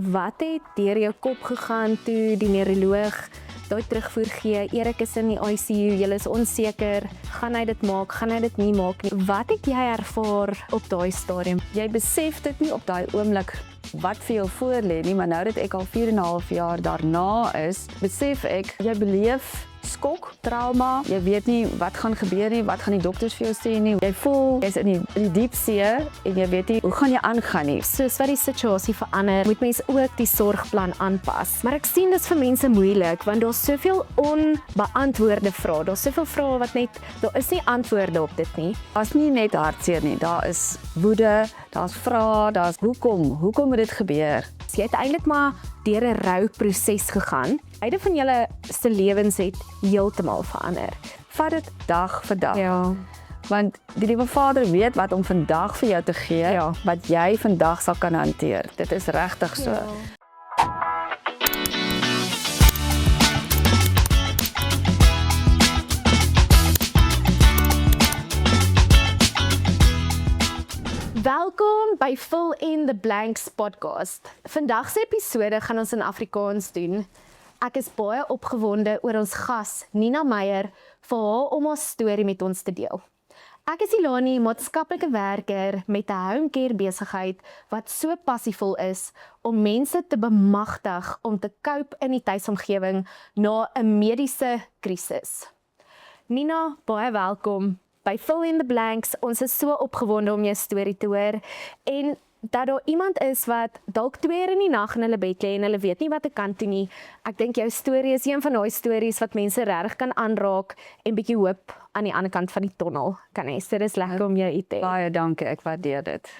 Wat het deur jou kop gegaan toe die neuroloog daai terugvoer gee? Erik is in die ICU, jy is onseker, gaan hy dit maak, gaan hy dit nie maak nie. Wat het jy ervaar op daai stadium? Jy besef dit nie op daai oomblik wat vir jou voorlê nie, maar nou dat ek al 4,5 jaar daarna is, besef ek jy beleef skok, trauma. Jy weet nie wat gaan gebeur nie, wat gaan die dokters vir jou sê nie. Jy voel jy's in die diep see en jy weet nie hoe gaan jy aangaan nie. Soos wat die situasie verander, moet mens ook die sorgplan aanpas. Maar ek sien dit is vir mense moeilik want daar's soveel onbeantwoorde vrae. Daar's soveel vrae wat net daar is nie antwoorde op dit nie. Daar's nie net hartseer nie, daar is woede, daar's vrae, daar's hoekom moet dit gebeur? So jy het eintlik maar deur 'n rouproses gegaan. Beide van julle se lewens het heeltemal verander. Vat dit dag vir dag. Ja. Want die Liewe Vader weet wat om vandag vir jou te gee, Ja. wat jy vandag sal kan hanteer. Dit is regtig so. Welkom by Fill in the Blanks podcast. Vandag se episode gaan ons in Afrikaans doen. Ek is baie opgewonde oor ons gas, Nina Meyer, vir haar om haar storie met ons te deel. Ek is Ilani, maatskaplike werker met 'n home care besigheid wat so passievol is om mense te bemagtig om te cope in die tuisomgewing na 'n mediese krisis. Nina, baie welkom by Fill in the Blanks. Ons is so opgewonde om jou storie te hoor en dat daar iemand is wat dalk 2 uur in die nag in hulle bed lê en hulle weet nie wat ek kan doen nie. Ek dink jou storie is een van daai stories wat mense regtig kan aanraak en bietjie hoop aan die ander kant van die tonnel kan hê. So dis lekker om jou hier te hê. Baie dankie, ek waardeer dit.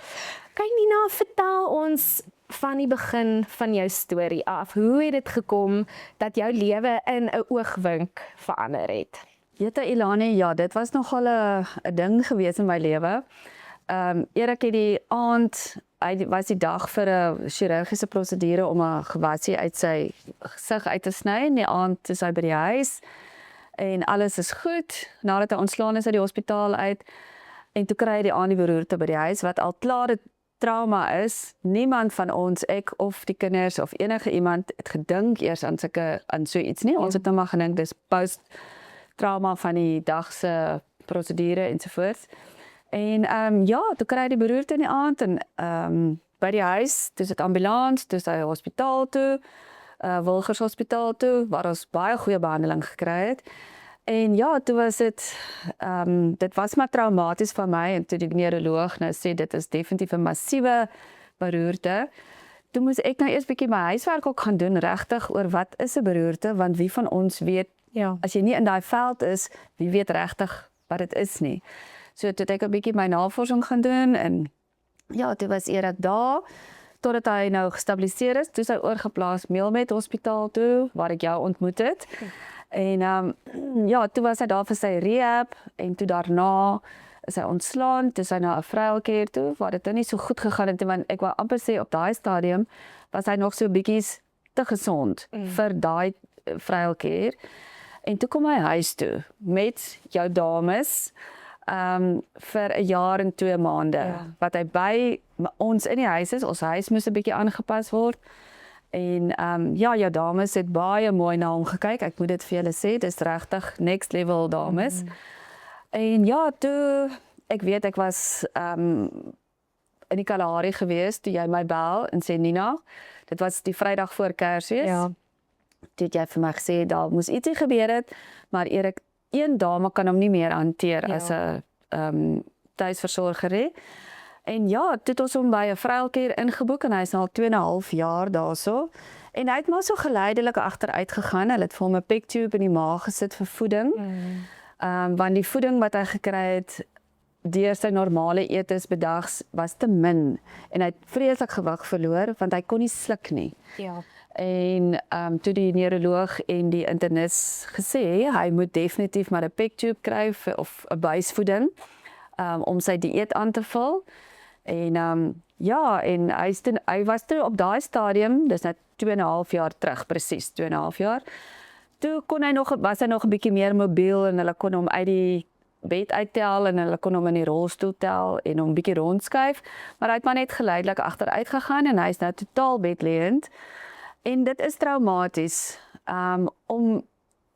Kyk Nina, vertel ons van die begin van jou storie af. Hoe het dit gekom dat jou lewe in 'n oogwink verander het? Jette Ilani, ja, dit was nogal 'n ding gewees in my lewe. Erik het die aand, hy was die dag vir 'n chirurgiese prosedure om 'n gewasie uit sy gesig uit te sny. In die aand is hy by die huis en alles is goed. Nadat hy ontslaan is uit die hospitaal uit en toe kry hy die aand die beroerte by die huis wat al klaar 'n trauma is. Niemand van ons, ek of die kinders of enige iemand het gedink eers aan so iets nie. Ons het nou maar gedink dis post-trauma van die dag se prosedure ensovoorts. En ja, toe kry hy die beroerte in die aand en by die huis, dis dit ambulans, dis hy hospitaal toe, Wilgers Hospitaal toe, waar ons baie goeie behandeling gekry het. En ja, toe was dit was maar traumaties vir my en toe die neuroloog nou sê dit is definitief 'n massiewe beroerte. Toe moes ek nou eers bietjie my huiswerk ook gaan doen regtig oor wat is 'n beroerte, want wie van ons weet, as jy nie in daai veld is, wie weet regtig wat dit is nie. So toe het ek 'n bietjie my navorsing gaan doen en ja, toe was Erik daar totdat hy nou gestabiliseer is. Toe is hy oorgeplaas Meelmet Hospitaal toe waar ek jou ontmoet het. En ja, toe was hy daar vir sy rehab en toe daarna is hy ontslaan, toe is hy na 'n vrouelkeer toe waar dit nie so goed gegaan het want ek wou amper sê op daai stadium was hy nog so bietjies te gesond vir daai vrouelkeer. En toe kom hy huis toe met jou dames vir 'n jaar en 2 maande wat hy by ons in die huis is. Ons huis moes 'n bietjie aangepas word. En ja, jou dames het baie mooi na hom gekyk. Ek moet dit vir julle sê, dis regtig next level dames. En ja, toe ek weet ek was in die Kalahari gewees toe jy my bel en sê Nina, dit was die Vrydag voor Kersfees. Ja. Toe het jy vir my gesê daar moes ietsie gebeur het, maar Erik, een dame kan hom nie meer hanteer as 'n tuisversorger hè. En ja, toe het ons hom by 'n vrouelkeer ingeboek en hy is al 2,5 jaar daarso. En hy het maar so geleidelik agteruit gegaan. Hulle het vir hom 'n peg tube in die maag gesit vir voeding. Want die voeding wat hy gekry het deur sy normale eetes bedags was te min en hy het vreeslik gewig verloor want hy kon nie sluk nie. Ja. En toe die neuroloog en die internis gesê hy moet definitief maar 'n peg tube kry of 'n buisvoeding om sy dieet aan te vul. En ja, en hy was toe op daai stadium, dis net 2,5 jaar terug, presies 2,5 jaar. Toe was hy nog 'n bietjie meer mobiel en hulle kon hom uit die bed uittel en hulle kon hom in die rolstoel tel en hom bietjie rondskuif, maar hy het maar net geleidelik agteruit gegaan en hy is nou totaal bedlêend. En dit is traumaties om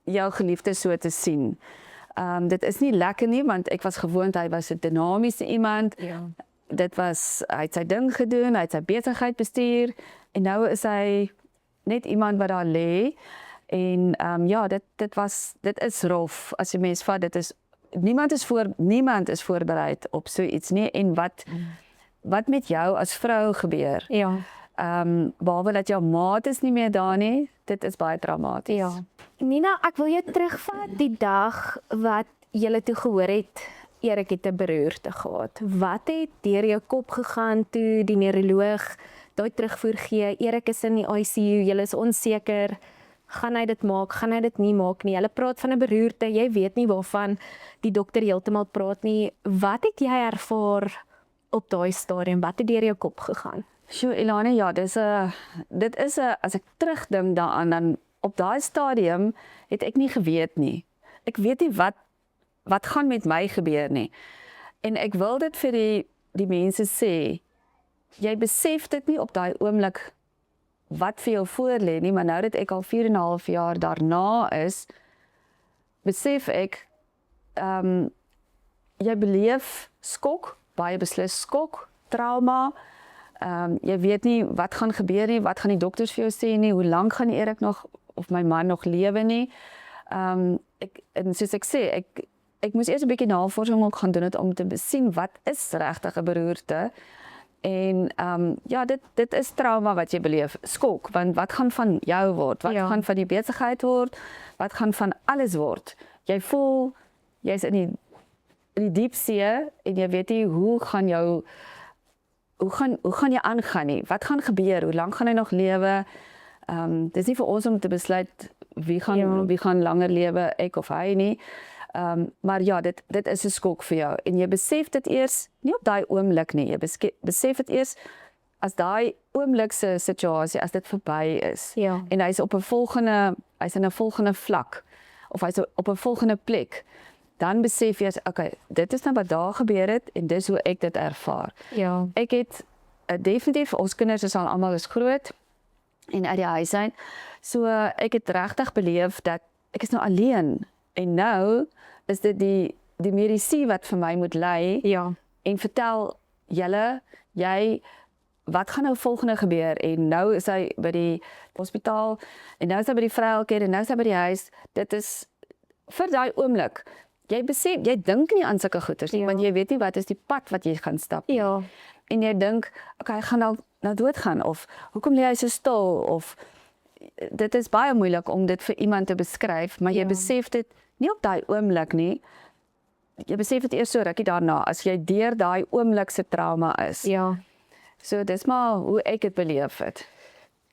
jou geliefde so te sien. Dit is nie lekker nie, want ek was gewoond, hy was 'n dinamiese iemand. Ja. Hy het sy ding gedoen, hy het sy besigheid bestuur en nou is hy net iemand wat daar lê. En ja, dit is rof as jy mens vat, niemand is voorbereid op so iets nie. En wat met jou as vrou gebeur? Ja. Behalwe dat jou maat is nie meer daar nie, dit is baie traumaties. Ja. Nina, ek wil jou terugvat die dag wat jy toe gehoor het Erik het 'n beroerte gehad. Wat het deur jou kop gegaan toe die neuroloog daai terugvoer gee? Erik is in die ICU, jy is onseker. Gaan hy dit maak? Gaan hy dit nie maak nie? Hulle praat van 'n beroerte, jy weet nie waarvan die dokter heeltemal praat nie. Wat het jy ervaar op daai stadium? Wat het deur jou kop gegaan? Sjoe, Ilane, ja, dit is as ek terugdink daaraan, dan op daai stadium het ek nie geweet nie. Ek weet nie wat gaan met my gebeur nie. En ek wil dit vir die mense sê, jy besef dit nie op daai oomblik wat vir jou voorlê nie, maar nou dat ek al 4,5 jaar daarna is, besef ek, jy beleef skok, baie beslis skok, trauma, jy weet nie wat gaan gebeur nie, wat gaan die dokters vir jou sê nie, hoe lank gaan Erik nog, of my man nog lewe nie. En soos ek sê, ek moes eers 'n bietjie navorsing ook gaan doen het om te sien wat is regtig 'n beroerte. En ja, dit is trauma wat jy beleef, skok, want wat gaan van jou word? Wat gaan van die besigheid word? Wat gaan van alles word? Jy voel, jy's in die diep see en jy weet nie hoe gaan jy aangaan nie? Wat gaan gebeur? Hoe lank gaan hy nog lewe? Dis nie vir ons om te besluit wie gaan langer lewe, ek of hy nie. Maar ja, dit is 'n skok vir jou en jy besef dit eers nie op daai oomblik nie. Jy besef dit eers as daai oomblikse situasie as dit verby is. Ja. En hy's in 'n volgende vlak of hy's op 'n volgende plek. Dan besef jy, okay, dit is nou wat daar gebeur het en dis hoe ek dit ervaar. Ja. Ek het definitief, ons kinders is al almal groot en uit die huis uit. So ek het regtig beleef dat ek is nou alleen en nou is dit die medisy wat vir my moet lei en vertel jy wat gaan nou volgende gebeur en nou is hy by die hospitaal en nou is hy by die vroueltjie en nou is hy by die huis. Dit is vir daai oomblik. Jy besef, jy dink nie aan sulke goeters nie, want jy weet nie wat is die pad wat jy gaan stap nie. Ja. En jy dink, okay, hy gaan nou doodgaan of hoekom lê hy so stil of dit is baie moeilik om dit vir iemand te beskryf, maar jy besef dit nie op daai oomblik nie. Jy besef dit eers so rukkie daarna as jy deur daai oomblik se trauma is. Ja. So dis maar hoe ek dit beleef het.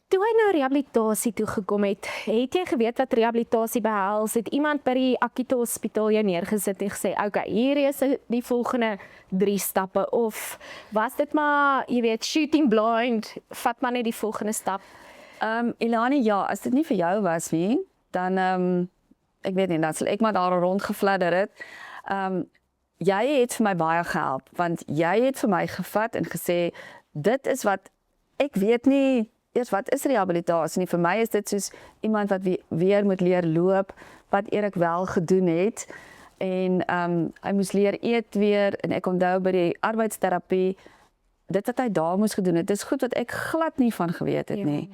Toe hy nou rehabilitasie toe gekom het jy geweet wat rehabilitasie behels? Het iemand by die akute hospitaal jou neergesit en gesê, okay, hier is die volgende 3 stappe, of was dit maar, jy weet, shooting blind, vat maar net die volgende stap? Ilani, ja, as dit nie vir jou was nie, dan, ek weet nie, dan sal ek maar daar rondgefladder het. Jy het vir my baie gehelp, want jy het vir my gevat en gesê, dit is wat, ek weet nie, eers wat is rehabilitasie nie, vir my is dit soos iemand wat weer moet leer loop, wat Erik wel gedoen het, en hy moes leer eet weer, en ek onthou by die arbeidsterapie, dit wat hy daar moes gedoen het, dis goed wat ek glad nie van geweet het nie.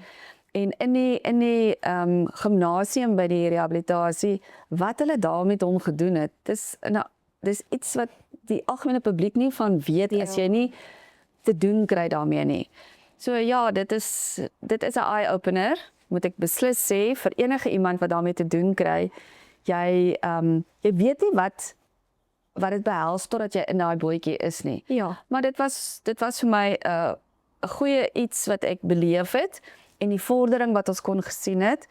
En in die gimnasium by die rehabilitasie, wat hulle daar met hom gedoen het, dis iets wat die algemene publiek nie van weet, as jy nie te doen kry daarmee nie. So ja, dit is 'n eye-opener, moet ek beslis sê, vir enige iemand wat daarmee te doen kry. Jy weet nie wat dit behels totdat jy in daai bootjie is nie. Ja. Maar dit was vir my 'n goeie iets wat ek beleef het en die vordering wat ons kon gesien het.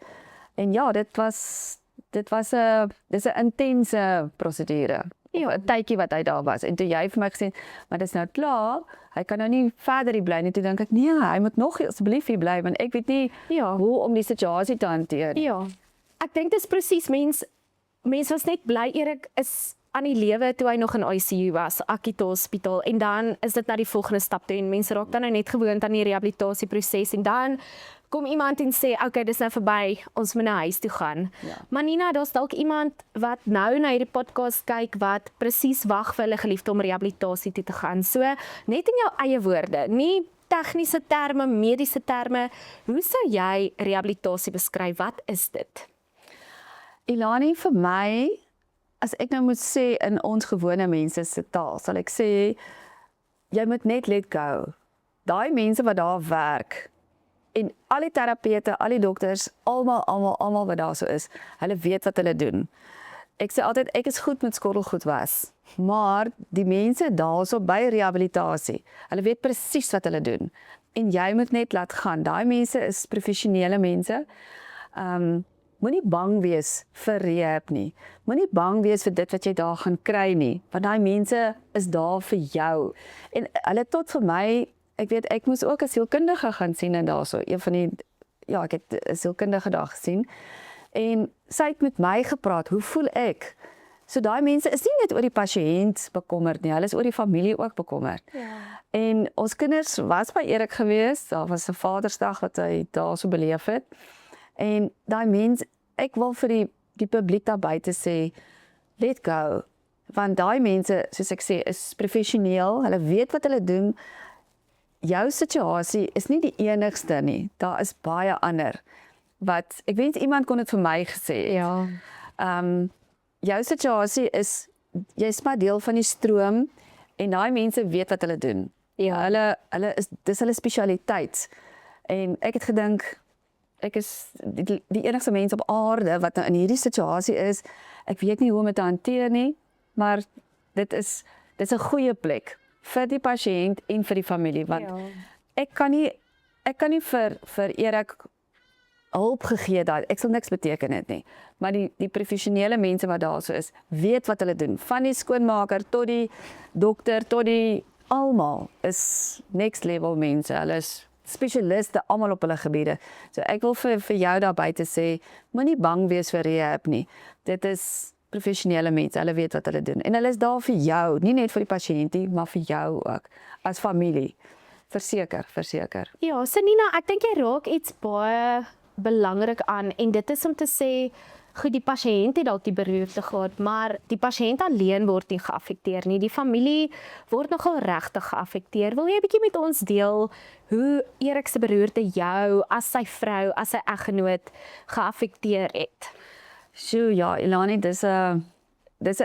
En ja, dis 'n intense prosedure. Ja, 'n tydjie wat hy daar was. En toe jy vir my gesê, maar dis nou klaar, hy kan nou nie verder hier bly nie. Toe dink ek, nee, hy moet nog asseblief hier bly, want ek weet nie hoe om die situasie te hanteer. Ja. Ek dink dis presies, mens was net bly Erik is aan die lewe toe hy nog in ICU was, Akita Hospitaal, en dan is dit na die volgende stap toe en mense raak dan nou net gewoond aan die rehabilitasieproses en dan kom iemand en sê, okay, dis nou verby, ons moet na huis toe gaan. Ja. Maar Nina, daar's dalk iemand wat nou na hierdie podcast kyk wat presies wag vir hulle geliefde om rehabilitasie toe te gaan. So, net in jou eie woorde, nie tegniese terme, mediese terme, hoe sou jy rehabilitasie beskryf? Wat is dit? Ilani, vir my, as ek nou moet sê in ons gewone mense se taal, sal ek sê, jy moet net let go. Daai mense wat daar werk, en al die terapeute, al die dokters, almal wat daar so is, hulle weet wat hulle doen. Ek sê altyd, ek is goed met skottelgoed was, maar die mense daarso by rehabilitasie, hulle weet presies wat hulle doen. En jy moet net laat gaan. Daai mense is professionele mense. Moenie bang wees vir rehab nie. Moenie bang wees vir dit wat jy daar gaan kry nie, want daai mense is daar vir jou. En hulle tot vir my, ek weet, ek moes ook 'n sielkundige gaan sien en daarso, een van die, ja, ek het 'n sielkundige daar gesien, en sy het met my gepraat, hoe voel ek? So daai mense is nie net oor die pasiënt bekommerd nie, hulle is oor die familie ook bekommerd. Ja. En ons kinders was by Erik gewees, daar was 'n Vadersdag wat hy daar so beleef het, en daai mens, ek wil vir die publiek daar buite sê, let go, want daai mense, soos ek sê, is professioneel, hulle weet wat hulle doen. Jou situasie is nie die enigste nie, daar is baie ander, wat, ek weet iemand kon dit vir my gesê het. Ja. Jou situasie is, jy is maar deel van die stroom, en daai mense weet wat hulle doen. Ja. Dis hulle spesialiteit, en ek het gedink, ek is die enigste mens op aarde wat nou in hierdie situasie is, ek weet nie hoe om dit te hanteer nie, maar dit is 'n goeie plek vir die pasiënt en vir die familie, want Ja. ek kan nie vir Erik hulp gegee dat, ek sal niks beteken dit nie, maar die professionele mense wat daar so is, weet wat hulle doen, van die skoonmaker tot die dokter, tot die, almal is next level mense, hulle is spesialiste almal op hulle gebiede. So ek wil vir jou daar buite sê, moenie bang wees vir rehab nie. Dit is professionele mense, hulle weet wat hulle doen. En hulle is daar vir jou, nie net vir die pasiënt nie, maar vir jou ook, as familie. Verseker. Ja, so Nina, ek dink jy raak iets baie belangrik aan en dit is om te sê, goed, die pasiënt het dalk die beroerte gehad, maar die pasiënt alleen word nie geaffekteer nie. Die familie word nogal regtig geaffekteer. Wil jy 'n bietjie met ons deel hoe Erik se beroerte jou as sy vrou, as sy eggenoot geaffekteer het? Sjoe, ja, Ilani, dis 'n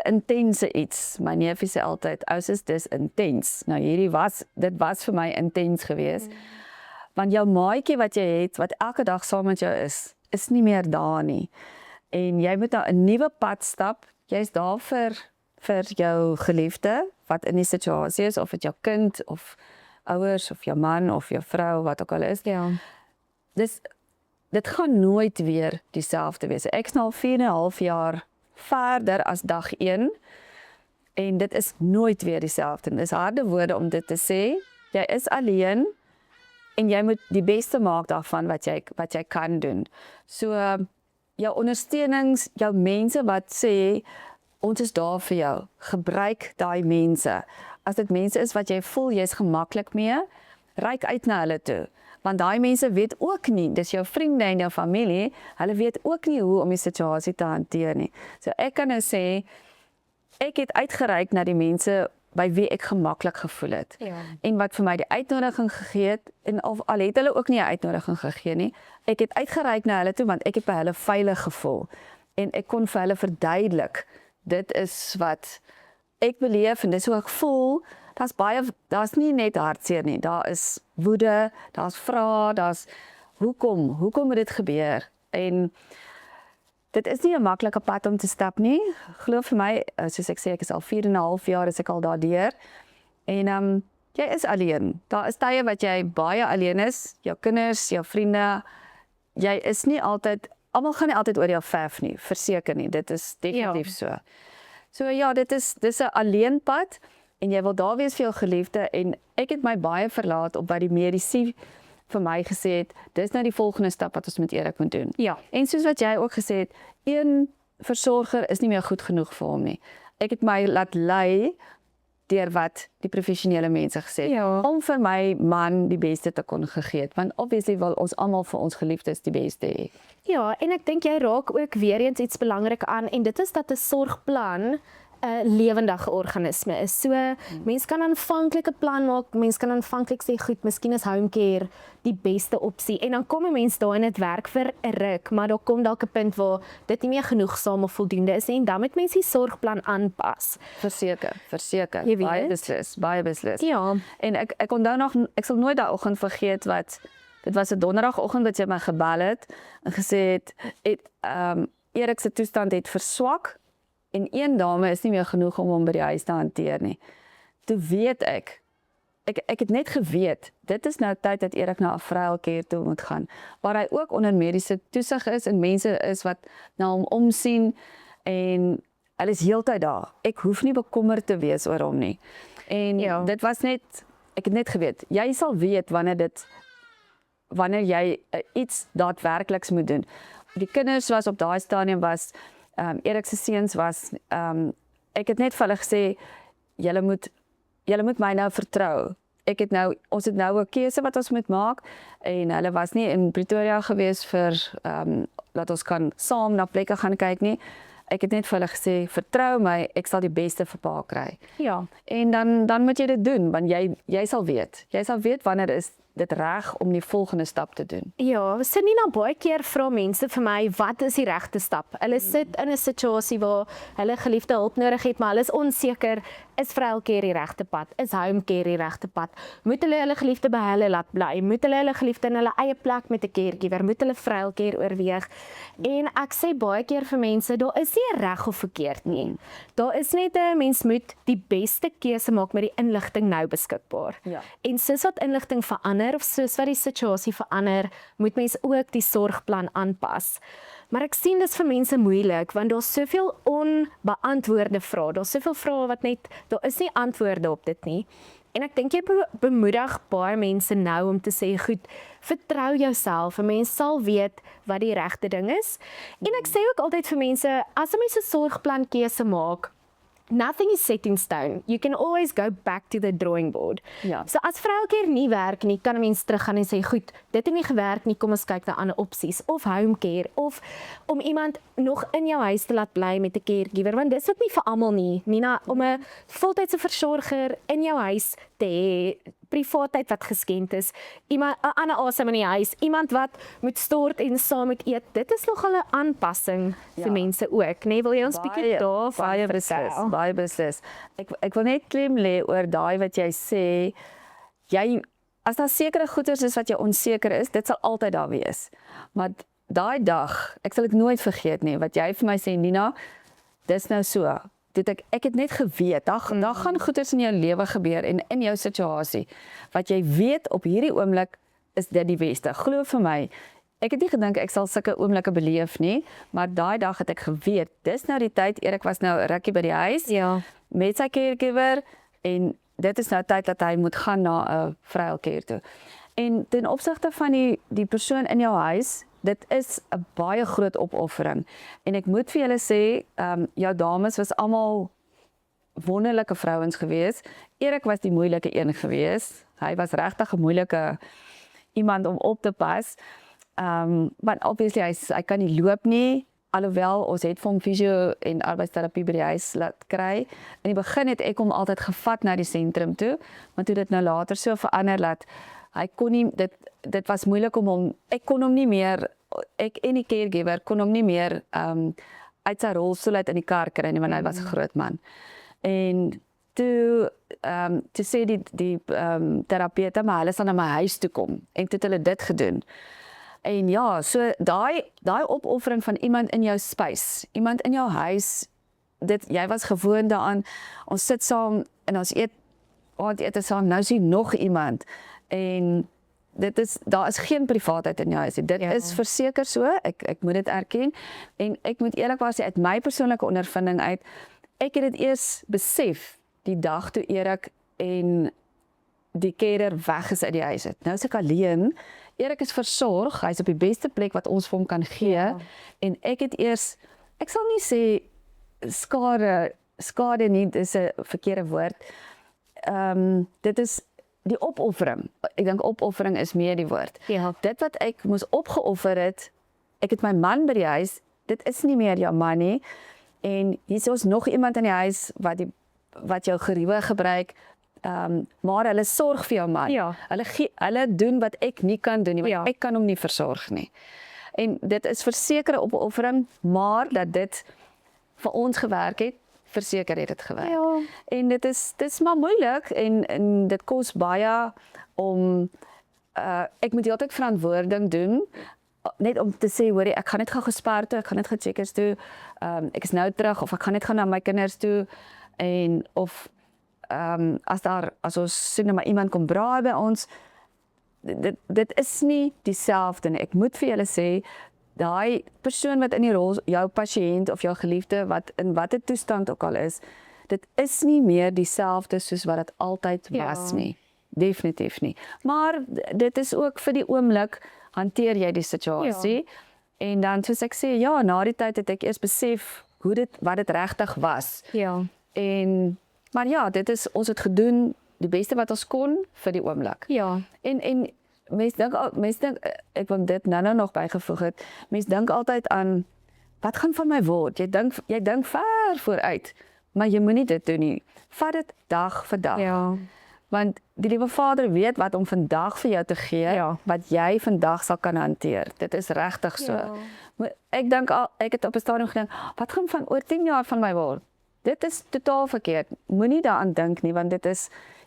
intense iets. My neefie sê altyd, "Ousus, dis intens." Nou dit was vir my intens geweest. Want jou maatjie wat jy het, wat elke dag saam met jou is nie meer daar nie. En jy moet nou 'n nuwe pad stap. Jy's daar vir jou geliefde wat in die situasie is, of dit jou kind of ouers of jou man of jou vrou, wat ook al is. Ja. Dit gaan nooit weer dieselfde wees. Ek is nou al 4,5 jaar verder as dag 1 en dit is nooit weer dieselfde. Dit is harde woorde om dit te sê. Jy is alleen en jy moet die beste maak daarvan wat jy kan doen. So jou ondersteunings, jou mense wat sê ons is daar vir jou. Gebruik daai mense. As dit mense is wat jy voel jy's gemaklik mee, reik uit na hulle toe. Want daai mense weet ook nie, dis jou vriende en jou familie, hulle weet ook nie hoe om die situasie te hanteer nie. So ek kan nou sê, ek het uitgereik na die mense by wie ek gemaklik gevoel het. Ja. En wat vir my die uitnodiging gegee het, en al het hulle ook nie 'n uitnodiging gegee nie, ek het uitgereik na hulle toe, want ek het by hulle veilig gevoel. En ek kon vir hulle verduidelik, dit is wat ek beleef en dis hoe ek voel. Daar's nie net hartseer nie, daar is woede, daar's vrae, daar's hoekom het dit gebeur? En dit is nie 'n maklike pad om te stap nie. Glo vir my, soos ek sê, ek is al 4,5 jaar is ek al daardeur. En jy is alleen. Daar is tye wat jy baie alleen is, jou kinders, jou vriende. Jy is nie altyd, almal gaan nie altyd oor jou verf nie, verseker nie. Dit is definitief so. So ja, dis 'n alleen pad en jy wil daar wees vir jou geliefde en ek het my baie verlaat op wat die mediese vir my gesê het, dis nou die volgende stap wat ons met Erik moet doen. Ja. En soos wat jy ook gesê het, een versorger is nie meer goed genoeg vir hom nie. ek het my laat lei deur wat die professionele mense gesê het, Ja. om vir my man die beste te kon gegee het, want obviously wil ons almal vir ons geliefdes die beste hê. Ja, en ek dink jy raak ook weer eens iets belangrik aan en dit is dat 'n sorgplan 'n lewendige organisme is. So mens kan aanvanklik 'n plan maak, mens kan aanvanklik sê goed, miskien is home care die beste opsie en dan kom 'n mens daar en dit werk vir 'n ruk, maar daar kom dalk 'n punt waar dit nie meer genoegsaam of voldoende is nie en dan moet mens die sorgplan aanpas. Verseker, Jy weet. baie beslis. Ja. En ek onthou nog, ek sal nooit daai oggend vergeet wat, dit was 'n donderdagoggend wat sy my gebel het en gesê het Erik se toestand het verswak en een dame is nie meer genoeg om hom by die huis te hanteer nie. Toe weet ek het net geweet, dit is nou tyd dat Erik na 'n vrouelcare toe moet gaan, waar hy ook onder mediese toesig is en mense is wat na hom omsien en hulle is heeltyd daar. Ek hoef nie bekommerd te wees oor hom nie. En Ja. dit was net, ek het net geweet, jy sal weet wanneer jy iets daadwerkliks moet doen. Die kinders was op daai stadium Erik se seuns was, ek het net vir hulle gesê, julle moet my nou vertrou. Ons het nou 'n keuse wat ons moet maak en hulle was nie in Pretoria gewees vir dat ons kan saam na plekke gaan kyk nie. Ek het net vir hulle gesê, vertrou my, ek sal die beste vir pa kry. Ja. En dan moet jy dit doen, want jy sal weet. Jy sal weet wanneer is dit reg om die volgende stap te doen. Ja, Nina, baie keer vra mense vir my, wat is die regte stap? Hulle sit in 'n situasie waar hulle geliefde hulp nodig het, maar hulle is onseker, is vrouelcare die regte pad? Is home care die regte pad? Moet hulle geliefde by hulle laat bly? Moet hulle geliefde in hulle eie plek met 'n caregiver? Moet hulle vrouelcare oorweeg? En ek sê baie keer vir mense, daar is nie reg of verkeerd nie. Daar is net 'n mens moet die beste keuse maak met die inligting nou beskikbaar. Ja. En soos wat inligting verander of soos wat die situasie verander, moet mens ook die sorgplan aanpas. Maar ek sien dis vir mense moeilik want daar's soveel onbeantwoorde vrae. Daar's soveel vrae wat net daar is nie antwoorde op dit nie. En ek dink jy bemoedig baie mense nou om te sê, goed, vertrou jouself. 'n Mens sal weet wat die regte ding is. En ek sê ook altyd vir mense, as 'n mens 'n sorgplan keuse maak, nothing is set in stone. You can always go back to the drawing board. Ja. So as vrouelcare nie werk nie, kan 'n mens teruggaan en sê, goed, dit het nie gewerk nie, kom ons kyk na ander opsies. Of home care, of om iemand nog in jou huis te laat bly met 'n caregiver, want dis ook nie vir almal nie. Nina, om 'n voltydse versorger in jou huis te hê, privaatheid wat geskend is, iemand 'n ander asem in die huis, iemand wat moet stort en saam moet eet. Dit is nogal 'n aanpassing vir mense ook, nê? Wil jy ons bietjie daarvan vertel? Baie beslis. Ek wil net klem lê oor daai wat jy sê, as daar sekere goeders is wat jy onseker is, dit sal altyd daar wees. Maar daai dag, ek sal dit nooit vergeet nie, wat jy vir my sê, Nina, dis nou so. Ek het net geweet, daar gaan goeders in jou lewe gebeur en in jou situasie, wat jy weet op hierdie oomblik is dit die beste. Glo vir my, ek het nie gedink ek sal sulke oomblikke beleef nie, maar daai dag het ek geweet, dis nou die tyd, Erik was nou 'n rukkie by die huis, Ja. met sy caregiver, en dit is nou tyd dat hy moet gaan na 'n vrouelcare toe. En ten opsigte van die persoon in jou huis, dit is 'n baie groot opoffering. En ek moet vir julle sê, jou dames was almal wonderlike vrouens gewees. Erik was die moeilike een gewees. Hy was regtig 'n moeilike iemand om op te pas. Want obviously hy kan nie loop nie, alhoewel ons het vir hom fisio en arbeidsterapie by die huis laat kry. In die begin het ek hom altyd gevat na die sentrum toe, maar toe dit nou later so verander dat hy kon nie, dit was moeilik om hom, ek en die caregiver kon hom nie meer uit sy rolstoel uit in die kar kry nie, want hy was 'n groot man. En toe sê die terapeute, maar hulle sal na my huis toe kom, en toe het hulle dit gedoen. En ja, so daai opoffering van iemand in jou space, iemand in jou huis, jy was gewoond daaraan, ons sit saam en ons aandete saam, nou sien nog iemand, en daar is geen privaatheid in jou huis. Dit is verseker so, ek moet dit erken, en ek moet eerlikwaar sê, uit my persoonlike ondervinding uit, ek het dit eers besef, die dag toe Erik en die carer weg is uit die huis het. Nou is ek alleen, Erik is versorg, hy is op die beste plek wat ons vir hom kan gee, en ek het eers, ek sal nie sê skade skade nie, dis 'n verkeerde woord. Dit is die opoffering. Ek dink opoffering is meer die woord. Ja. Dit wat ek moes opgeoffer het, ek het my man by die huis, dit is nie meer jou man nie. En hier is nog iemand in die huis wat jou geriewe gebruik, maar hulle sorg vir jou man. Ja. Hulle doen wat ek nie kan doen nie, want Ja. ek kan hom nie versorg nie. En dit is versekerde opoffering, maar dat dit vir ons gewerk het, verseker het dit gewerk. Ja. En dit is maar moeilik en dit kos baie om ek moet heeltyd verantwoording doen net om te sê hoorie ek gaan net gou gespaar toe, ek gaan net gou checkers toe. Ek is nou terug of ek gaan net gaan na my kinders toe en of as ons sien nou maar iemand kom braai by ons, dit is nie dieselfde nie. Ek moet vir julle sê daai persoon wat in die rol, jou pasiënt of jou geliefde wat in watter toestand ook al is, dit is nie meer dieselfde soos wat dit altyd was nie. Definitief nie. Maar dit is ook vir die oomblik hanteer jy die situasie. En dan soos ek sê, ja, na die tyd het ek eers besef wat dit regtig was. Ja. Maar ja, ons het gedoen die beste wat ons kon vir die oomblik. Ja. En mense dink ek wil dit nou nog bygevoeg het. Mense dink altyd aan wat gaan van my word? Jy dink ver vooruit, maar jy moenie dit doen nie. Vat dit dag vir dag. Ja. Want die liewe Vader weet wat om vandag vir jou te gee, Ja. wat jy vandag sal kan hanteer. Dit is regtig so. Ja. Maar ek het op 'n stadium gedink, wat gaan van oor 10 jaar van my word? Dit is totaal verkeerd. Moenie daaraan dink nie, want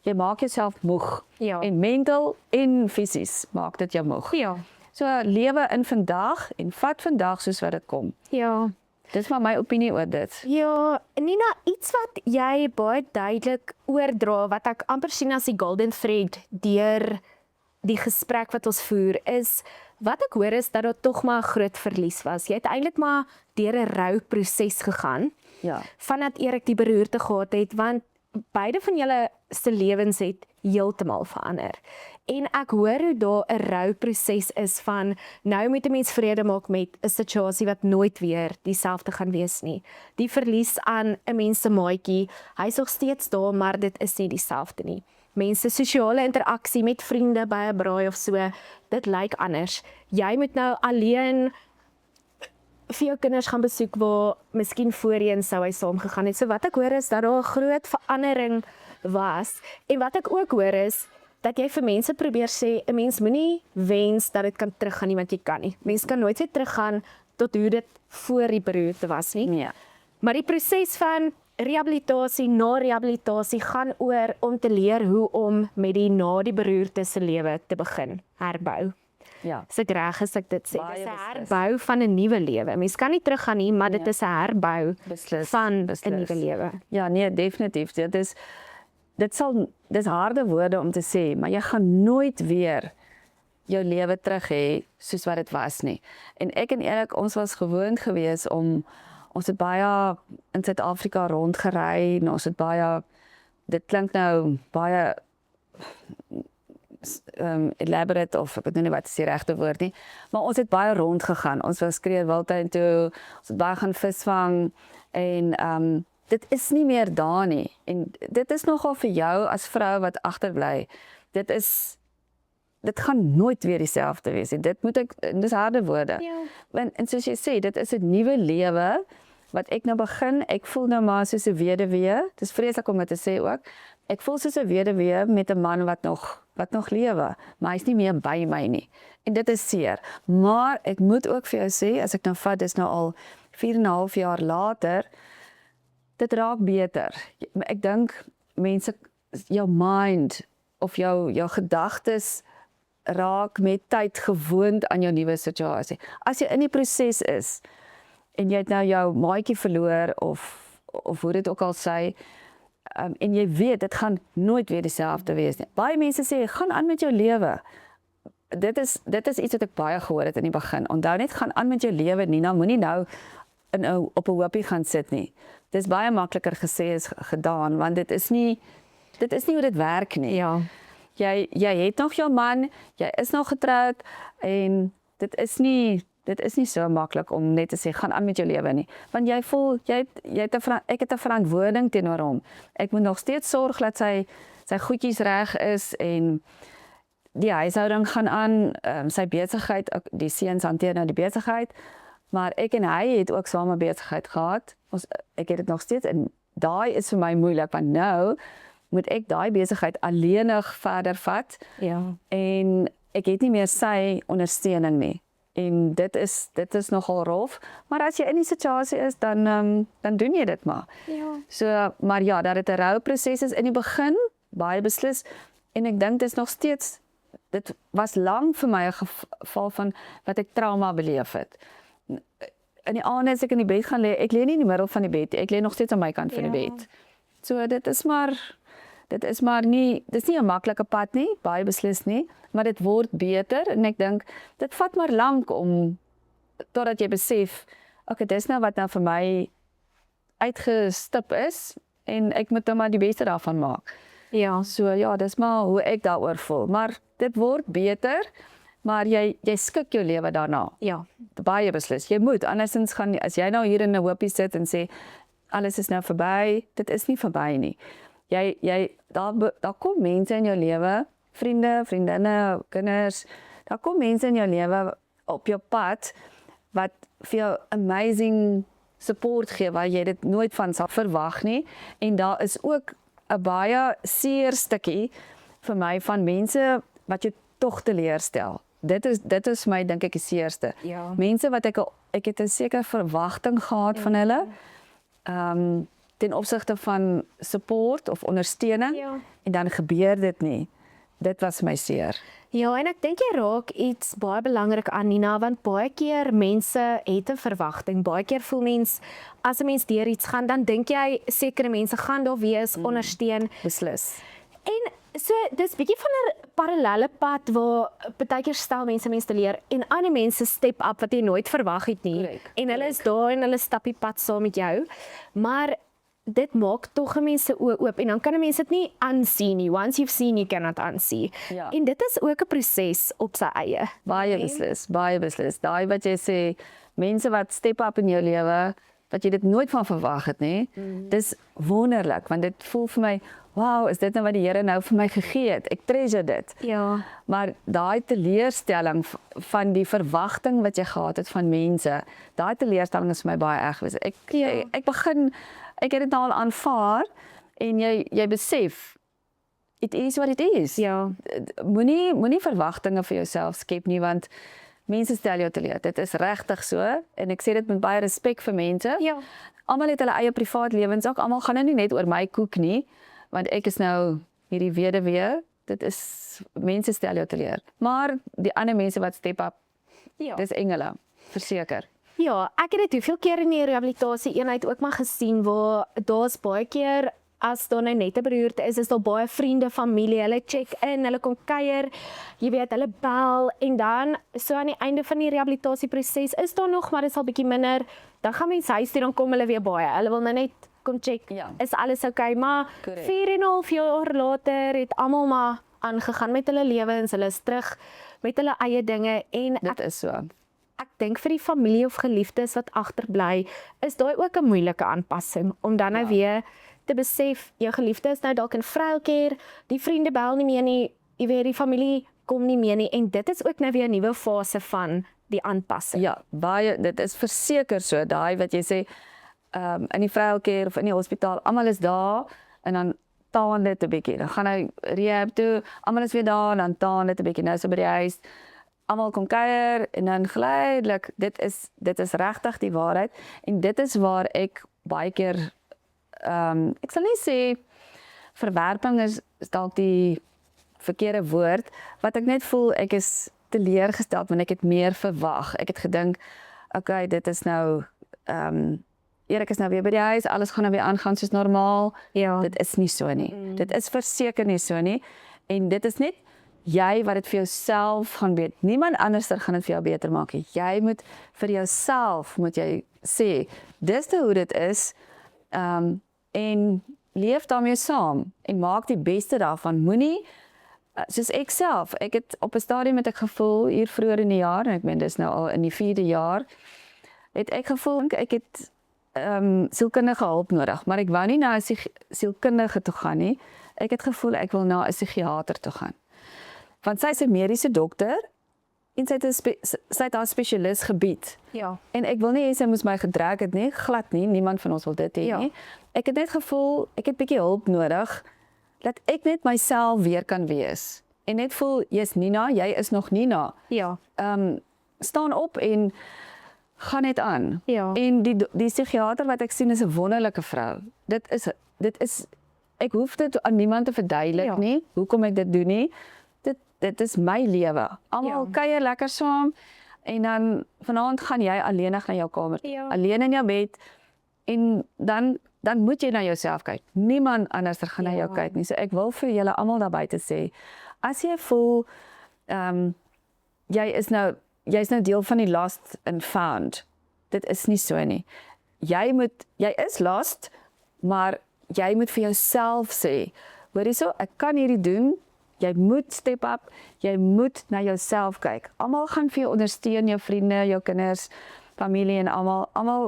jy maak jouself moeg. Ja. En mental en fisies maak dit jou moeg. Ja. So lewe in vandag en vat vandag soos wat dit kom. Ja. Dis maar my opinie oor dit. Ja, Nina, iets wat jy baie duidelik oordra wat ek amper sien as die golden thread deur die gesprek wat ons voer is wat ek hoor is dat daar tog maar 'n groot verlies was. Jy het eintlik maar deur 'n rouproses gegaan. Ja. Vandat Erik die beroerte gehad het, want beide van julle se lewens het heeltemal verander. En ek hoor hoe daar 'n rouproses is van nou moet 'n mens vrede maak met 'n situasie wat nooit weer dieselfde gaan wees nie. Die verlies aan 'n mens se maatjie, hy's nog steeds daar, maar dit is nie dieselfde nie. Mense sosiale interaksie met vriende by 'n braai of so, dit lyk anders. Jy moet nou alleen vir jou kinders gaan besoek waar miskien voorheen sou hy saam gegaan het. So wat ek hoor is dat daar 'n groot verandering was en wat ek ook hoor is dat jy vir mense probeer sê 'n mens moenie wens dat dit kan teruggaan nie want jy kan nie. Mense kan nooit weer teruggaan tot hoe dit voor die beroerte was nie. Nee. Maar die proses van rehabilitasie na rehabilitasie gaan oor om te leer hoe om met die na die beroerte se lewe te begin herbou. Ja. As ek reg is ek dit sê, Baie dis 'n beslis. herbou van 'n nuwe lewe. Mens kan nie teruggaan nie, maar dit Nee. is 'n herbou Beslis, van 'n beslis. nuwe lewe. Ja, nee, definitief. Dis harde woorde om te sê, maar jy gaan nooit weer jou lewe terug hê soos wat dit was nie. En ek en Erik, ons was gewoond geweest ons het baie in Suid-Afrika rondgery en ons het baie, dit klink nou baie elaborate of ek weet nie wat is die regte woord nie, maar ons het baie rondgegaan. Ons was Kreerwiltuin toe, ons het baie gaan visvang en dit is nie meer daar nie. En dit is nogal vir jou as vrou wat agterbly. Dit gaan nooit weer dieselfde wees nie. Dis harde woorde. Ja. En soos jy sê, dit is 'n nuwe lewe wat ek nou begin. Ek voel nou maar soos 'n weduwee. Dis vreeslik om dit te sê ook. Ek voel soos 'n weduwee met 'n man wat nog lewe, maar hy's nie meer by my nie. En dit is seer. Maar ek moet ook vir jou sê, as ek nou vat, dis nou al 4,5 jaar later, dit raak beter. Ek dink mense, jou mind of jou gedagtes raak met tyd gewoond aan jou nuwe situasie. As jy in die proses is en jy het nou jou maatjie verloor of hoe dit ook al sê, en jy weet dit gaan nooit weer dieselfde wees nie. Baie mense sê gaan aan met jou lewe. Dit is iets wat ek baie gehoor het in die begin. Onthou net gaan aan met jou lewe, Nina, moenie nou op 'n hoopie gaan sit nie. Dis baie makliker gesê as gedaan, want dit is nie hoe dit werk nie. Ja. Jy het nog jou man, jy is nog getroud en dit is nie dit is nie so maklik om net te sê gaan aan met jou lewe nie. Want jy voel ek het 'n verantwoording teenoor hom. Ek moet nog steeds sorg dat sy goedjies reg is en die huishouding gaan aan, sy besigheid, die seuns hanteer nou die besigheid, maar ek en hy het ook saam 'n besigheid gehad. Ek het dit nog steeds en daai is vir my moeilik want nou moet ek daai besigheid alleenig verder vat. Ja. En ek het nie meer sy ondersteuning nie. En dit is nogal rof, maar as jy in die situasie is dan doen jy dit maar. Ja. So maar ja, dat dit 'n rouproses is in die begin, baie beslis en ek dink dit is nog steeds dit was lank vir my 'n geval van wat ek trauma beleef het. In die aande as ek in die bed gaan lê, ek lê nie in die middel van die bed, ek lê nog steeds aan my kant van die bed. So dit is maar nie 'n maklike pad nie, baie beslis nie, maar dit word beter en ek dink dit vat maar lank om totdat jy besef, okay, dis nou wat nou vir my uitgestip is en ek moet nou maar die beste daarvan maak. Ja. So ja, dis maar hoe ek daaroor voel, maar dit word beter, maar jy skik jou lewe daarna. Ja. Baie beslis. Jy moet andersins gaan as jy nou hier in 'n hoopie sit en sê alles is nou verby, dit is nie verby nie. Daar kom mense in jou lewe, vriende, vriendinne, kinders, daar kom mense in jou lewe op jou pad wat vir jou amazing support gee waar jy dit nooit van sal verwag nie en daar is ook 'n baie seer stukkie vir my van mense wat jou tog teleurstel. Dit is my dink ek die seerste. Ja. Mense wat ek het 'n sekere verwagting gehad van hulle. Ten opsigte van support of ondersteuning en dan gebeur dit nie. Dit was my seer. Ja, en ek dink jy raak iets baie belangrik aan Nina, want baie keer mense het 'n verwagting. Baie keer voel mens as 'n mens deur iets gaan, dan dink jy sekere mense gaan daar wees, ondersteun. Beslis. En so dis bietjie van 'n parallelle pad waar partykeer stel mense te leer en ander mense step up wat jy nooit verwag het nie. Correct, En hulle is daar en hulle stap die pad saam met jou. Maar dit maak tog mense oë oop en dan kan 'n mens dit nie aansien nie. Once you've seen, you cannot unsee. Ja. En dit is ook 'n proses op sy eie. Baie beslis, baie beslis. Daai wat jy sê, mense wat step up in jou lewe, wat jy dit nooit van verwag het nie. Dis wonderlik want dit voel vir my, wow, is dit nou wat die Here nou vir my gegee het? Ek treasure dit. Ja. Maar daai teleurstelling van die verwagting wat jy gehad het van mense, daai teleurstelling is vir my baie erg gewees. Ek het dit nou al aanvaar en jy besef it is what it is. Ja. Moenie verwagtinge vir jouself skep nie want mense stel jou teleur. Dit is regtig so en ek sê dit met baie respek vir mense. Ja. Almal het hulle eie privaat lewens ook. Almal gaan nou nie net oor my koek nie, want ek is nou hierdie weduwee. Dit is mense stel jou teleur. Maar die ander mense wat step up, Ja. dis engele, verseker. Ja, ek het dit hoeveel keer in die rehabilitasie eenheid ook maar gesien waar daar's baie keer as daar nou net 'n beroerte is daar baie vriende, familie, hulle check in, hulle kom kuier, jy weet, hulle bel en dan so aan die einde van die rehabilitasieproses is daar nog, maar dit is al bietjie minder, dan gaan mense huis toe, dan kom hulle weer baie. Hulle wil nou net kom check, Ja. is alles okay, maar Correct. 4,5 jaar later het almal maar aangegaan met hulle lewens, hulle is terug met hulle eie dinge en Dit is so. ek dink vir die familie of geliefdes wat agterbly, is daai ook 'n moeilike aanpassing om dan nou weer te besef jou geliefde is nou dalk in vroukeer, die vriende bel nie meer nie, jy weet die familie kom nie meer nie en dit is ook nou weer 'n nuwe fase van die aanpassing. Ja, baie dit is verseker so, daai wat jy sê in die vroukeer of in die hospitaal, almal is daar en dan taan dit 'n bietjie. Dan gaan hy rehab toe, almal is weer daar en dan taan dit 'n bietjie. Nou so by die huis, almal kom kuier en dan geleidelik, dit is regtig die waarheid en dit is waar ek baie keer ek sal nie sê verwerping is dalk die verkeerde woord, wat ek net voel ek is teleurgesteld want ek het meer verwag. Ek het gedink, okay, dit is nou Erik is nou weer by die huis, alles gaan nou weer aangaan soos normaal. Ja. Dit is nie so nie. Dit is verseker nie so nie. En dit is net jy wat dit vir jouself gaan weet. Niemand anders gaan dit vir jou beter maak nie. Jy moet vir jouself moet jy sê, dis hoe dit is. En leef daarmee saam en maak die beste daarvan. soos ek self, ek het op 'n stadium het ek gevoel hier vroeër in die jaar, en ek meen dis nou al in die 4de jaar, het ek gevoel ek het sielkundige hulp nodig, maar ek wou nie na 'n sielkundige toe gaan nie. Ek het gevoel ek wil na 'n psigiater toe gaan. Want sy is 'n mediese dokter en sy het haar spesialis gebied. Ja. En ek wil nie hê sy moes my gedruk het nie, glad nie, niemand van ons wil dit hê nie. Ek het net gevoel ek het bietjie hulp nodig dat ek net myself weer kan wees. En net voel, jy's Nina, jy is nog Nina. Ja. Staan op en gaan net aan. Ja. En die psigiater wat ek sien is 'n wonderlike vrou. Dit is ek hoef dit aan niemand te verduidelik nie, hoekom ek dit doen nie. Dit is my lewe. Almal kuier lekker saam en dan vanaand gaan jy alleenig na jou kamer. Alleen in jou bed en dan moet jy na jouself kyk. Niemand anders gaan na jou kyk nie. So ek wil vir julle almal daar buite sê, as jy voel jy's nou deel van die lost and found. Dit is nie so nie. Jy is lost, maar jy moet vir jouself sê, hoor hierso, ek kan hierdie doen. Jy moet step up, jy moet na jouself kyk. Almal gaan vir jou ondersteun, jou vriende, jou kinders, familie en almal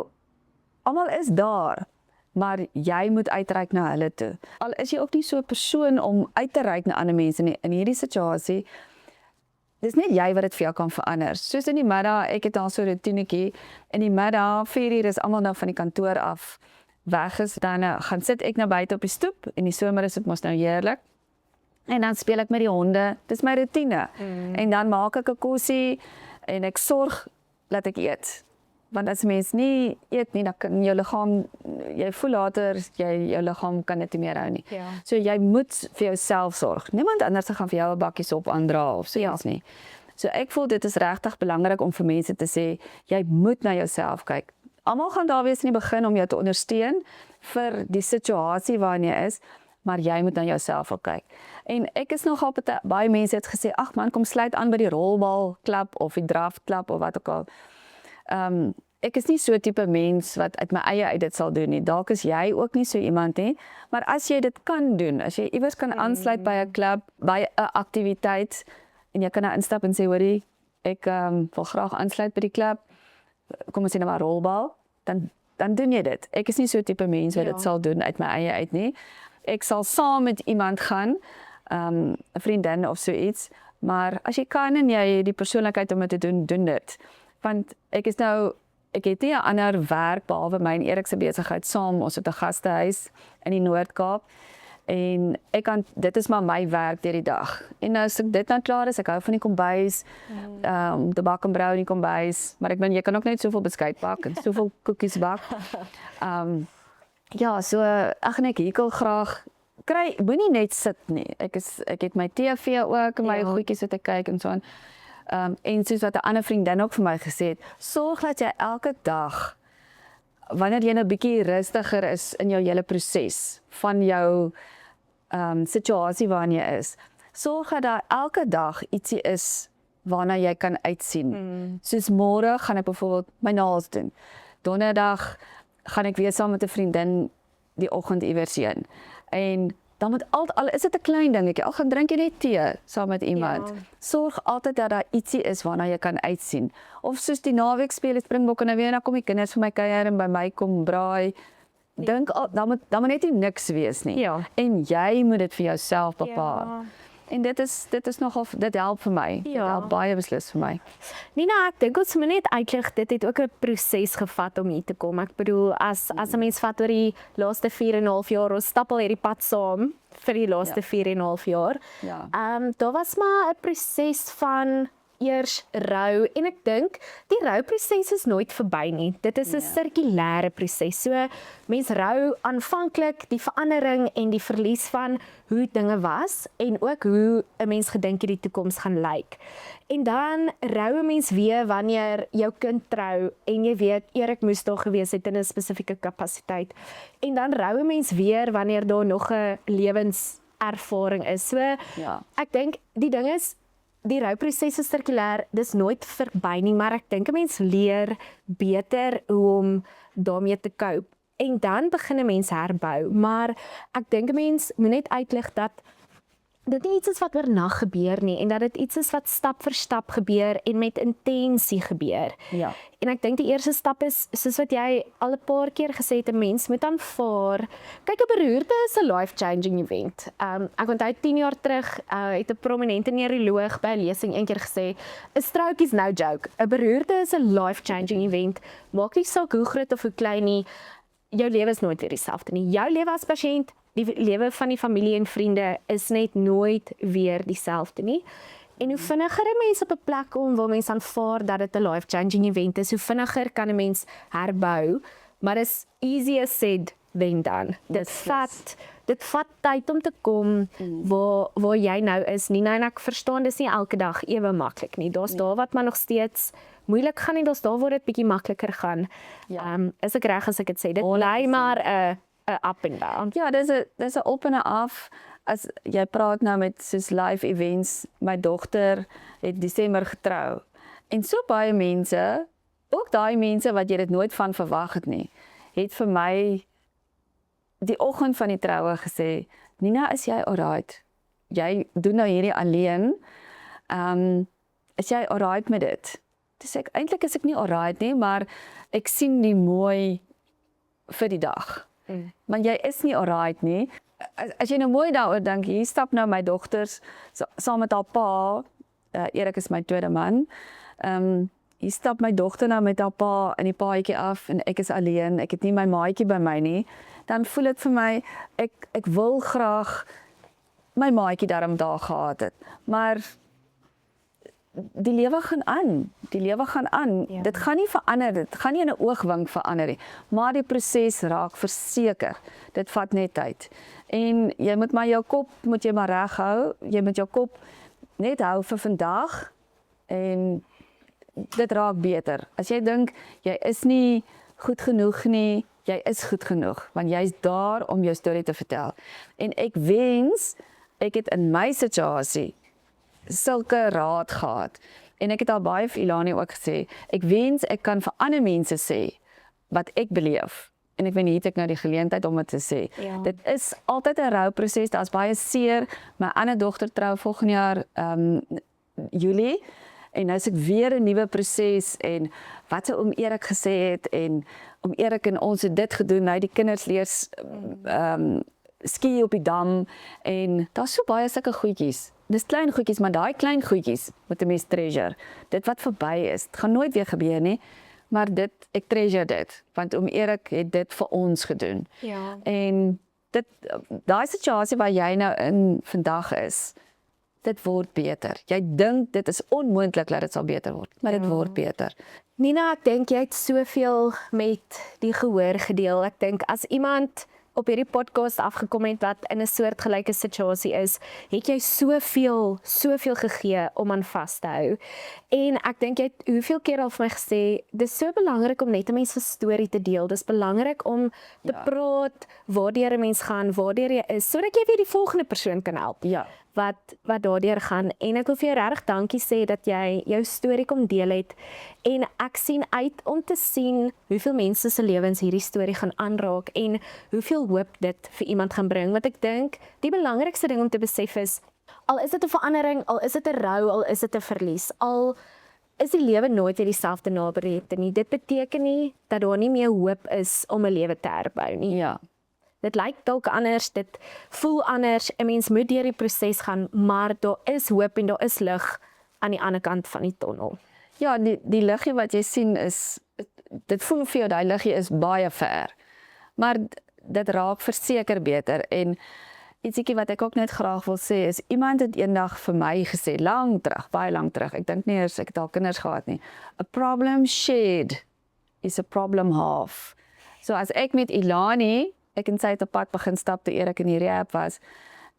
is daar, maar jy moet uitreik na hulle toe. Al is jy ook nie so 'n persoon om uit te reik na ander mense nie, in hierdie situasie, dis net jy wat dit vir jou kan verander. Soos in die middag, ek het al so 'n roetinetjie, in die middag, 4 uur is almal nou van die kantoor af weg is, dan gaan sit ek nou buite op die stoep, en die somer is dit mos nou heerlik. En dan speel ek met die honde, dis my routine. En dan maak ek 'n kossie en ek sorg dat ek eet. Want as mens nie eet nie, dan kan jou liggaam, jy voel later, jou liggaam kan dit nie meer hou nie. So jy moet vir jouself sorg. Niemand anders gaan vir jou 'n bakkie sop aandra of so iets nie. So ek voel dit is regtig belangrik om vir mense te sê, jy moet na jouself kyk. Almal gaan daar wees in die begin om jou te ondersteun vir die situasie waarin jy is, maar jy moet na jouself ook kyk. En ek is nogal baie mense het gesê, ag man, kom sluit aan by die rolbalklub of die draftklub of wat ook al. Ek is nie so 'n tipe mens wat uit my eie uit dit sal doen nie. Dalk is jy ook nie so iemand nie, maar as jy dit kan doen, as jy iewers kan aansluit by 'n klub, by 'n aktiwiteit en jy kan daar instap en sê, hoorie, ek wil graag aansluit by die klub, kom ons sê nou maar rolbal, dan doen jy dit. Ek is nie so 'n tipe mens wat dit sal doen uit my eie uit nie. Ek sal saam met iemand gaan, 'n vriendin of so iets, maar as jy kan en jy het die persoonlikheid om dit te doen, doen dit. Want ek het nie 'n ander werk behalwe my en Erik se besigheid saam. Ons het 'n gastehuis in die Noord-Kaap en dit is maar my werk deur die dag. En nou as ek dit nou klaar is, ek hou van die kombuis, te bak en brou in die kombuis, maar ek bedoel jy kan ook net soveel beskuit bak en soveel koekies bak. Ja, so ag nee, ek hekel graag moenie net sit nie. Ek het my TV ook en my goedjies wat ek kyk en so aan. En soos wat 'n ander vriendin ook vir my gesê het, sorg dat jy elke dag, wanneer jy nou bietjie rustiger is in jou hele proses van jou situasie waarin jy is, sorg dat daar elke dag ietsie is waarna jy kan uitsien. Soos môre gaan ek byvoorbeeld my naels doen. Donderdag gaan ek weer saam met 'n vriendin die oggend iewers heen. En dan moet al is dit 'n klein dingetjie, al gaan drink jy net tee saam met iemand. Sorg altyd dat daar ietsie is waarna jy kan uitsien. Of soos die naweek speel, die Springbokke nou weer, dan kom die kinders vir my kuier en by my kom braai. Dink dan moet net nie niks wees nie. En jy moet dit vir jouself bepaal. En dit help vir my. Dit help baie beslis vir my. Nina, ek dink ons moet net uitlig, dit het ook 'n proses gevat om hier te kom. Ek bedoel, as 'n mens vat oor die laaste 4,5 jaar, ons stap al hierdie pad saam vir die laaste 4,5 jaar. Daar was maar 'n proses van eers rou en ek dink die rouproses is nooit verby nie. Dit is 'n sirkulêre proses. So mens rou aanvanklik die verandering en die verlies van hoe dinge was en ook hoe 'n mens gedink het die toekoms gaan lyk. En dan rou 'n mens weer wanneer jou kind trou en jy weet Erik moes daar gewees het in 'n spesifieke kapasiteit. En dan rou 'n mens weer wanneer daar nog 'n lewenservaring is. So ek dink die ding is die rouproses is sirkulêr, dis nooit verby nie, maar ek dink 'n mens leer beter hoe om daarmee te cope. En dan begin 'n mens herbou, maar ek dink 'n mens moet net uitlig dat dit nie iets is wat oornag gebeur nie en dat dit iets is wat stap vir stap gebeur en met intensie gebeur. Ja. En ek dink die eerste stap is, soos wat jy al 'n paar keer gesê het, 'n mens moet aanvaar. Kyk, 'n beroerte is 'n life-changing event. Ek onthou 10 jaar terug het 'n prominente neuroloog by 'n lesing eendag gesê, 'n stroke is no joke. 'n Beroerte is 'n life-changing event. Maak nie saak hoe groot of hoe klein nie, jou lewe is nooit weer dieselfde nie. Jou lewe as pasiënt, die lewe van die familie en vriende is net nooit weer dieselfde nie. En hoe vinniger 'n mens op 'n plek kom waar mens aanvaar dat dit 'n life-changing event is, hoe vinniger kan 'n mens herbou, maar dis easier said than done. Dit vat tyd om te kom waar jy nou is. Nina, en ek verstaan dis nie elke dag ewe maklik nie. Daar's daar wat maar nog steeds moeilik gaan en daar's daar waar dit bietjie makliker gaan. Is ek reg as ek dit sê? Dit bly maar 'n up and down. Ja, dis 'n op en 'n af. As jy praat nou met soos live events, my dogter het Desember getrou. En so baie mense, ook daai mense wat jy dit nooit van verwag het nie, het vir my die oggend van die troue gesê, Nina, is jy alright? Jy doen nou hierdie alleen. Is jy alright met dit? Dis ek eintlik is ek nie alright nie, maar ek sien die mooi vir die dag. Want jy is nie alright nie. As jy nou mooi daaroor dink, hier stap nou my dogters saam met haar pa, Erik is my tweede man. Hier stap my dogter nou met haar pa in die paadjie af en ek is alleen, ek het nie my maatjie by my nie. Dan voel dit vir my, ek wil graag my maatjie daarom daar gehad het. Maar die lewe gaan aan. Die lewe gaan aan. Ja. Dit gaan nie verander, dit gaan nie in 'n oogwink verander nie. Maar die proses raak verseker. Dit vat net tyd. En jy moet maar jou kop moet jy maar reg hou. Jy moet jou kop net hou vir vandag en dit raak beter. As jy dink jy is nie goed genoeg nie, jy is goed genoeg want jy's daar om jou storie te vertel. En ek wens ek het in my situasie sulke raad gehad. En ek het al baie vir Ilani ook gesê, ek wens ek kan vir ander mense sê wat ek beleef. En ek weet nie, het ek nou die geleentheid om dit te sê. Ja. Dit is altyd 'n rouproses, daar's baie seer. My ander dogter trou volgende jaar Julie en nou is ek weer 'n nuwe proses en wat oom Erik gesê het en oom Erik en ons het dit gedoen, nou die kinders leer ski op die dam en daar's so baie sulke goedjies. Dis klein goedjies, maar daai klein goedjies moet 'n mens treasure. Dit wat verby is, dit gaan nooit weer gebeur nie, maar ek treasure dit, want oom Erik het dit vir ons gedoen. Ja. En daai situasie waar jy nou in vandag is, dit word beter. Jy dink dit is onmoontlik dat dit sal beter word, maar dit word beter. Nina, ek dink jy het soveel met die gehoor gedeel. Ek dink as iemand op hierdie podcast afgekom het wat in 'n soortgelyke situasie is, het jy soveel gegee om aan vas te hou. En ek dink jy het hoeveel keer al vir my gesê, dis so belangrik om net 'n mens se storie te deel. Dis belangrik om te praat waardeur 'n mens gaan, waardeur jy is, sodat jy weer die volgende persoon kan help. Ja. Wat daardeur gaan. En ek wil vir jou regtig dankie sê dat jy jou storie kom deel het. En ek sien uit om te sien hoeveel mense se lewens hierdie storie gaan aanraak en hoeveel hoop dit vir iemand gaan bring. Want ek dink die belangrikste ding om te besef is, al is dit 'n verandering, al is dit 'n rou, al is dit 'n verlies, al is die lewe nooit weer dieselfde na bereikte nie. Dit beteken nie dat daar nie meer hoop is om 'n lewe te herbou nie. Ja. Dit lyk dalk anders, dit voel anders, 'n mens moet deur die proses gaan, maar daar is hoop en daar is lig aan die ander kant van die tonnel. Ja, die liggie wat jy sien is, dit voel vir jou, die liggie is baie ver, maar dit raak verseker beter. En ietsiekie wat ek ook net graag wil sê is, iemand het eendag vir my gesê, baie lank terug, ek dink nie eers ek het al kinders gehad nie, a problem shared is a problem half. So as ek met Ilani, ek en sy het op pad begin stap toe Erik in die rehab was,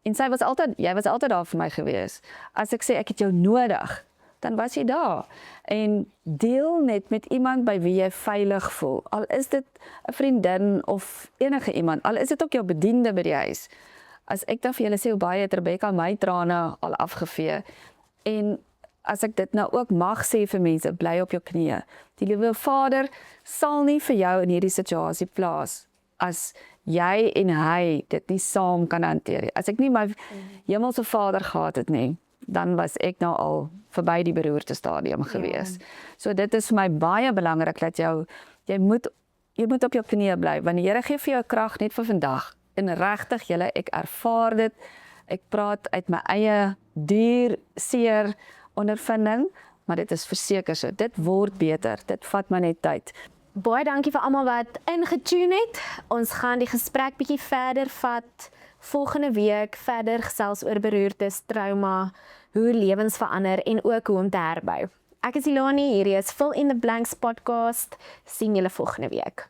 en jy was altyd daar vir my gewees. As ek sê ek het jou nodig, dan was jy daar. En deel net met iemand by wie jy veilig voel. Al is dit 'n vriendin of enige iemand, al is dit ook jou bediende by die huis. As ek dan vir julle sê hoe baie het Rebecca my trane al afgevee, en as ek dit nou ook mag sê vir mense, bly op jou knieë. Die liewe Vader sal nie vir jou in hierdie situasie plaas as jy en hy dit nie saam kan hanteer nie. As ek nie my hemelse Vader gehad het nie, dan was ek nou al verby die beroerte stadium gewees. So dit is vir my baie belangrik dat jy moet op jou knieë bly, want die Here gee vir jou krag net vir vandag. En regtig julle, ek ervaar dit. Ek praat uit my eie seer ondervinding, maar dit is verseker so. Dit word beter. Dit vat maar net tyd. Baie dankie vir almal wat ingetune het. Ons gaan die gesprek bietjie verder vat volgende week, verder gesels oor beroertes, trauma, hoe lewens verander en ook hoe om te herbou. Ek is Ilani, hierdie is Fill in the Blanks podcast. Sien julle volgende week.